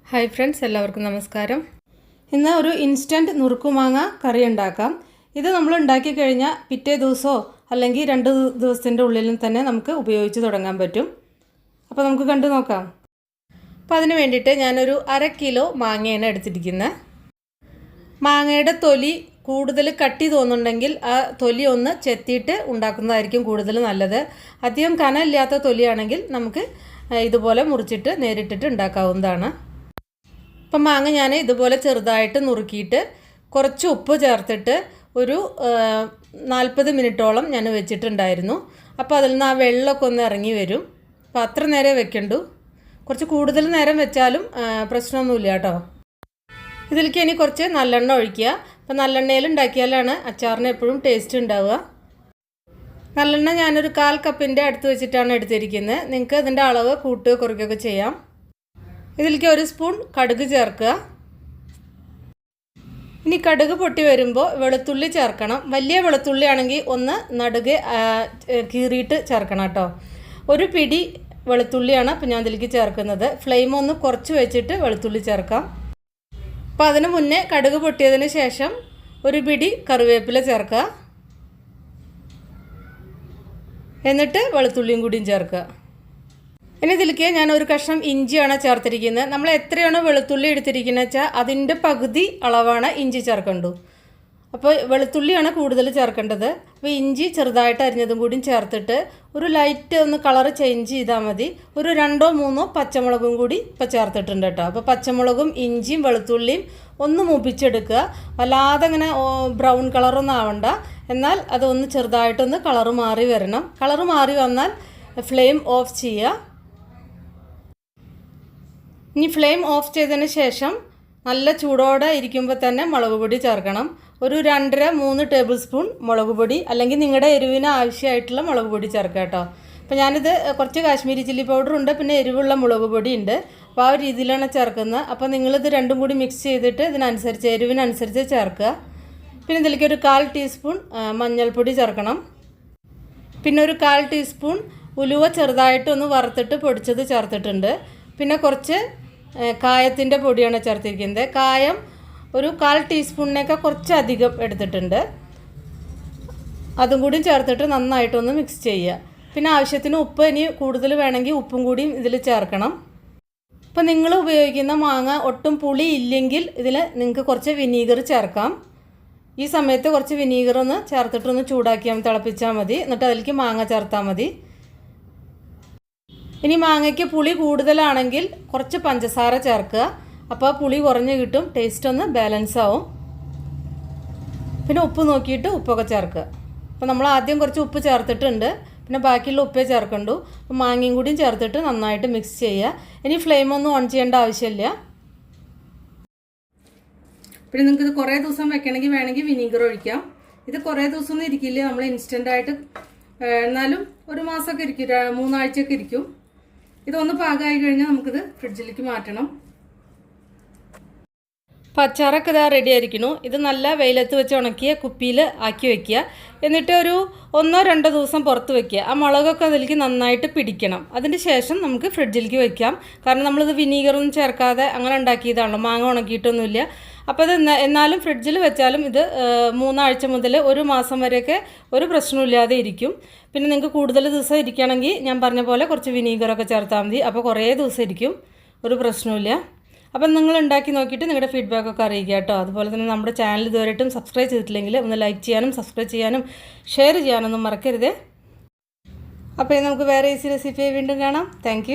Hi friends, എല്ലാവർക്കും നമസ്കാരം. ഇന്ന് ഒരു ഇൻസ്റ്റൻറ്റ് നുറുക്കുമാങ്ങ കറി ഉണ്ടാക്കാം. ഇത് നമ്മൾ ഉണ്ടാക്കി കഴിഞ്ഞാൽ പിറ്റേ ദിവസമോ അല്ലെങ്കിൽ 2 ദിവസത്തിൻ്റെ ഉള്ളിലും തന്നെ നമുക്ക് ഉപയോഗിച്ച് തുടങ്ങാൻ പറ്റും. അപ്പോൾ നമുക്ക് കണ്ടു നോക്കാം. അപ്പോൾ അതിന് വേണ്ടിയിട്ട് ഞാനൊരു 1/2 കിലോ മാങ്ങയാണ് എടുത്തിരിക്കുന്നത്. മാങ്ങയുടെ തൊലി കൂടുതൽ കട്ടി തോന്നുന്നുണ്ടെങ്കിൽ ആ തൊലി ഒന്ന് ചെത്തിയിട്ട് ഉണ്ടാക്കുന്നതായിരിക്കും കൂടുതൽ നല്ലത്. അധികം കനമില്ലാത്ത തൊലിയാണെങ്കിൽ നമുക്ക് ഇതുപോലെ മുറിച്ചിട്ട് നേരിട്ടിട്ട് ഉണ്ടാക്കാവുന്നതാണ്. അപ്പം മാങ്ങ ഞാൻ ഇതുപോലെ ചെറുതായിട്ട് നുറുക്കിയിട്ട് കുറച്ച് ഉപ്പ് ചേർത്തിട്ട് ഒരു 40 മിനിറ്റോളം ഞാൻ വെച്ചിട്ടുണ്ടായിരുന്നു. അപ്പോൾ അതിൽ നിന്ന് ആ വെള്ളമൊക്കെ ഒന്ന് ഇറങ്ങി വരും. അപ്പോൾ അത്ര നേരം വെക്കണ്ടു. കുറച്ച് കൂടുതൽ നേരം വെച്ചാലും പ്രശ്നമൊന്നുമില്ല കേട്ടോ. ഇതിലേക്ക് ഇനി കുറച്ച് നല്ലെണ്ണ ഒഴിക്കുക. അപ്പോൾ നല്ലെണ്ണയിൽ ഉണ്ടാക്കിയാലാണ് അച്ചാറിന് എപ്പോഴും ടേസ്റ്റ് ഉണ്ടാവുക. നല്ലെണ്ണ ഞാനൊരു 1/4 കപ്പിൻ്റെ അടുത്ത് വെച്ചിട്ടാണ് എടുത്തിരിക്കുന്നത്. നിങ്ങൾക്ക് ഇതിൻ്റെ അളവ് കൂട്ടുകയോ കുറയ്ക്കുകയൊക്കെ ചെയ്യാം. ഇതിലേക്ക് 1 സ്പൂൺ കടുക് ചേർക്കുക. ഇനി കടുക് പൊട്ടി വരുമ്പോൾ വെളുത്തുള്ളി ചേർക്കണം. വലിയ വെളുത്തുള്ളി ആണെങ്കിൽ ഒന്ന് നടുകെ കീറിയിട്ട് ചേർക്കണം കേട്ടോ. ഒരു പിടി വെളുത്തുള്ളിയാണ് അപ്പോൾ ഞാൻ ഇതിലേക്ക് ചേർക്കുന്നത്. ഫ്ലെയിം ഒന്ന് കുറച്ച് വെച്ചിട്ട് വെളുത്തുള്ളി ചേർക്കാം. അപ്പോൾ അതിന് മുന്നേ കടുക് പൊട്ടിയതിന് ശേഷം ഒരു പിടി കറിവേപ്പില ചേർക്കുക. എന്നിട്ട് വെളുത്തുള്ളിയും കൂടിയും ചേർക്കുക. ഇനി ഇതിലേക്ക് ഞാൻ ഒരു കഷ്ണം ഇഞ്ചിയാണ് ചേർത്തിരിക്കുന്നത്. നമ്മൾ എത്രയാണോ വെളുത്തുള്ളി എടുത്തിരിക്കുന്നത് വെച്ചാൽ അതിൻ്റെ പകുതി അളവാണ് ഇഞ്ചി ചേർക്കേണ്ടു. അപ്പോൾ വെളുത്തുള്ളിയാണ് കൂടുതൽ ചേർക്കേണ്ടത്. അപ്പോൾ ഇഞ്ചി ചെറുതായിട്ട് അരിഞ്ഞതും കൂടിയും ചേർത്തിട്ട് ഒരു ലൈറ്റ് ഒന്ന് കളറ് ചേഞ്ച് ചെയ്താൽ മതി. ഒരു 2-3 പച്ചമുളകും കൂടി ഇപ്പോൾ ചേർത്തിട്ടുണ്ട് കേട്ടോ. അപ്പോൾ പച്ചമുളകും ഇഞ്ചിയും വെളുത്തുള്ളിയും ഒന്ന് മൂപ്പിച്ചെടുക്കുക. വല്ലാതെ ഇങ്ങനെ ബ്രൗൺ കളറൊന്നും ആവണ്ട. എന്നാൽ അതൊന്ന് ചെറുതായിട്ടൊന്ന് കളറ് മാറി വരണം. കളറ് മാറി വന്നാൽ ഫ്ലെയിം ഓഫ് ചെയ്യുക. ഇനി ഫ്ലെയിം ഓഫ് ചെയ്തതിന് ശേഷം നല്ല ചൂടോടെ ഇരിക്കുമ്പോൾ തന്നെ മുളക് പൊടി ചേർക്കണം. ഒരു 2.5-3 ടേബിൾ സ്പൂൺ മുളക് പൊടി, അല്ലെങ്കിൽ നിങ്ങളുടെ എരിവിന് ആവശ്യമായിട്ടുള്ള മുളക് പൊടി ചേർക്കുക കേട്ടോ. അപ്പോൾ ഞാനിത് കുറച്ച് കാശ്മീരി ചില്ലി പൗഡറുണ്ട്, പിന്നെ എരിവുള്ള മുളക് പൊടി ഉണ്ട്. അപ്പോൾ ആ ഒരു രീതിയിലാണ് ചേർക്കുന്നത്. അപ്പോൾ നിങ്ങളിത് രണ്ടും കൂടി മിക്സ് ചെയ്തിട്ട് ഇതിനനുസരിച്ച് എരിവിനനുസരിച്ച് ചേർക്കുക. പിന്നെ ഇതിലേക്ക് ഒരു 1/4 ടീസ്പൂൺ മഞ്ഞൾപ്പൊടി ചേർക്കണം. പിന്നെ ഒരു 1/4 ടീസ്പൂൺ ഉലുവ ചെറുതായിട്ടൊന്ന് വറുത്തിട്ട് പൊടിച്ചത് ചേർത്തിട്ടുണ്ട്. പിന്നെ കുറച്ച് കായത്തിൻ്റെ പൊടിയാണ് ചേർത്തിരിക്കുന്നത്. കായം ഒരു 1/4 ടീസ്പൂണിനേക്കാൾ കുറച്ചധികം എടുത്തിട്ടുണ്ട്. അതും കൂടി ചേർത്തിട്ട് നന്നായിട്ടൊന്ന് മിക്സ് ചെയ്യുക. പിന്നെ ആവശ്യത്തിന് ഉപ്പ് ഇനി കൂടുതൽ വേണമെങ്കിൽ ഉപ്പും കൂടിയും ഇതിൽ ചേർക്കണം. അപ്പോൾ നിങ്ങൾ ഉപയോഗിക്കുന്ന മാങ്ങ ഒട്ടും പുളി ഇല്ലെങ്കിൽ ഇതിൽ നിങ്ങൾക്ക് കുറച്ച് വിനീഗർ ചേർക്കാം. ഈ സമയത്ത് കുറച്ച് വിനീഗർ ഒന്ന് ചേർത്തിട്ടൊന്ന് ചൂടാക്കിയാൽ തിളപ്പിച്ചാൽ മതി. എന്നിട്ട് അതിലേക്ക് മാങ്ങ ചേർത്താൽ മതി. ഇനി മാങ്ങയ്ക്ക് പുളി കൂടുതലാണെങ്കിൽ കുറച്ച് പഞ്ചസാര ചേർക്കുക. അപ്പോൾ പുളി കുറഞ്ഞ് കിട്ടും, ടേസ്റ്റ് ഒന്ന് ബാലൻസ് ആവും. പിന്നെ ഉപ്പ് നോക്കിയിട്ട് ഉപ്പൊക്കെ ചേർക്കുക. അപ്പോൾ നമ്മൾ ആദ്യം കുറച്ച് ഉപ്പ് ചേർത്തിട്ടുണ്ട്, പിന്നെ ബാക്കിയുള്ള ഉപ്പേ ചേർക്കണ്ടു. അപ്പോൾ മാങ്ങയും കൂടിയും ചേർത്തിട്ട് നന്നായിട്ട് മിക്സ് ചെയ്യുക. ഇനി ഫ്ലെയിം ഒന്നും ഓൺ ചെയ്യേണ്ട ആവശ്യമില്ല. പിന്നെ നിങ്ങൾക്കിത് കുറേ ദിവസം വെക്കണമെങ്കിൽ വേണമെങ്കിൽ വിനീഗർ ഒഴിക്കാം. ഇത് കുറേ ദിവസമൊന്നും ഇരിക്കില്ല, നമ്മൾ ഇൻസ്റ്റൻ്റായിട്ട്. എന്നാലും ഒരു മാസമൊക്കെ ഇരിക്കും, 3 ആഴ്ചയൊക്കെ ഇരിക്കും. ഇതൊന്ന് പാകമായി കഴിഞ്ഞാൽ നമുക്കിത് ഫ്രിഡ്ജിലേക്ക് മാറ്റണം. അപ്പോൾ അച്ചാറൊക്കെ ഇതാ റെഡി ആയിരിക്കുന്നു. ഇത് നല്ല വെയിലത്ത് വെച്ച് ഉണക്കിയ കുപ്പിയിൽ ആക്കി വെക്കുക. എന്നിട്ട് ഒരു 1-2 ദിവസം പുറത്ത് വെക്കുക. ആ മുളകൊക്കെ അതിലേക്ക് നന്നായിട്ട് പിടിക്കണം. അതിന് ശേഷം നമുക്ക് ഫ്രിഡ്ജിലേക്ക് വെക്കാം. കാരണം നമ്മളിത് വിനീഗറൊന്നും ചേർക്കാതെ അങ്ങനെ ഉണ്ടാക്കിയതാണല്ലോ, മാങ്ങ ഉണക്കിയിട്ടൊന്നുമില്ല. അപ്പോൾ ഇത് എന്നാലും ഫ്രിഡ്ജിൽ വെച്ചാലും ഇത് 3 ആഴ്ച മുതൽ 1 മാസം വരെയൊക്കെ ഒരു പ്രശ്നമില്ലാതെ ഇരിക്കും. പിന്നെ നിങ്ങൾക്ക് കൂടുതൽ ദിവസം ഇരിക്കുകയാണെങ്കിൽ ഞാൻ പറഞ്ഞ പോലെ കുറച്ച് വിനീഗറൊക്കെ ചേർത്താൽ മതി. അപ്പോൾ കുറേ ദിവസം ഇരിക്കും, ഒരു പ്രശ്നമില്ല. അപ്പം നിങ്ങൾ ഉണ്ടാക്കി നോക്കിയിട്ട് നിങ്ങളുടെ ഫീഡ്ബാക്കൊക്കെ അറിയിക്കുക കേട്ടോ. അതുപോലെ തന്നെ നമ്മുടെ ചാനൽ ഇതുവരെയായിട്ടും സബ്സ്ക്രൈബ് ചെയ്തിട്ടില്ലെങ്കിൽ ഒന്ന് ലൈക്ക് ചെയ്യാനും സബ്സ്ക്രൈബ് ചെയ്യാനും ഷെയർ ചെയ്യാനൊന്നും മറക്കരുതേ. അപ്പോൾ നമുക്ക് വേറെ ഈസി റെസിപ്പി വീണ്ടും കാണാം. താങ്ക്